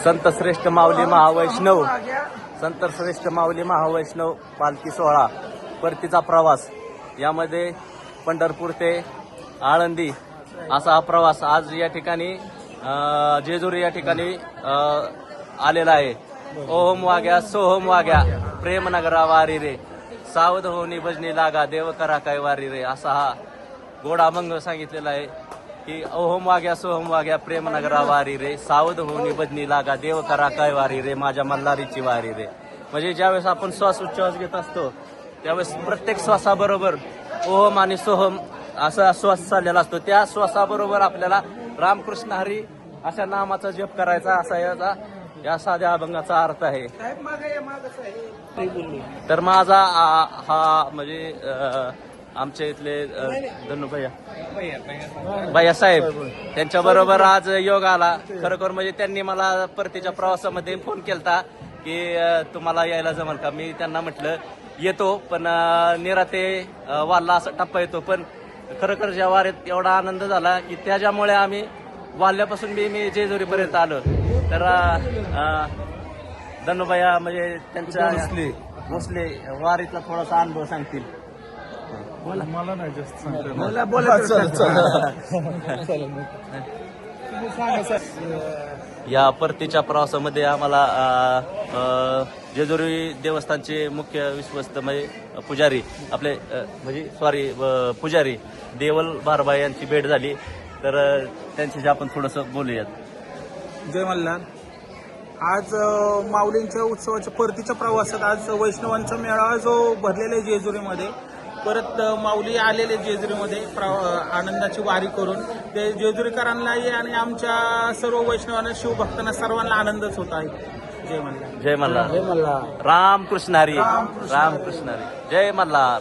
संत श्रेष्ठ माऊली महावैष्णव संत श्रेष्ठ माऊली महावैष्णव पालखी सोहळा परतीचा प्रवास यामध्ये पंढरपूर ते आळंदी असा हा प्रवास आज या ठिकाणी जेजुरी या ठिकाणी आलेला आहे. ओम वाग्या सोहम वाग्या प्रेम नगरा वारी रे सावध होनी भजनी लागा देव करा काय वारी रे असा हा गोड अभंग सांगितलेला आहे की ओहम वाग्या सोहम वाग्या प्रेम नगरा वारी रे सावध होनी भजनी लागा देव करा काय वारी रे माझ्या मल्हारीची वारी रे. म्हणजे ज्यावेळेस आपण श्वास उच्छ्वास घेत असतो त्यावेळेस प्रत्येक श्वासाबरोबर ओहम आणि सोहम असा श्वास चाललेला असतो. त्या श्वासाबरोबर आपल्याला रामकृष्ण हरी अशा नामाचा जप करायचा असा या साध्या अभंगाचा अर्थ आहे. तर माझा हा म्हणजे आमच्या इथले धनु भैया साहेब त्यांच्या बरोबर आज योग आला. खरोखर म्हणजे त्यांनी मला परतीच्या प्रवासामध्ये फोन केलता की तुम्हाला यायला जमल का. मी त्यांना म्हटलं येतो पण निरा ते वाल्ला असा टप्पा येतो. पण खरोखर ज्या वारीत एवढा आनंद झाला की त्याच्यामुळे आम्ही वाल्ल्यापासून मी जेजुरीपर्यंत आलो. तर धनुभैया म्हणजे त्यांच्या भोसले वारीतला थोडासा अनुभव सांगतील. मला नाही जास्त या परतीच्या प्रवासामध्ये आम्हाला जेजुरी देवस्थानचे मुख्य विश्वस्त म्हणजे पुजारी आपले पुजारी देवल बारबा यांची भेट झाली. तर त्यांच्याशी आपण थोडंसं बोलूयात. जय मल्हार. आज माऊलींच्या उत्सवाच्या परतीच्या प्रवासात आज वैष्णवांचा मेळावा जो भरलेला आहे जेजुरीमध्ये. परत माऊली आलेले जेजुरीमध्ये आनंदाची वारी करून ते जेजुरीकरांनाही आणि आमच्या सर्व वैष्णवांना शिवभक्तांना सर्वांना आनंदच होत आहे. जय मल्हार. जय मल्हार. जय मल्हार. रामकृष्ण हरी. रामकृष्ण हरी. जय मल्हार.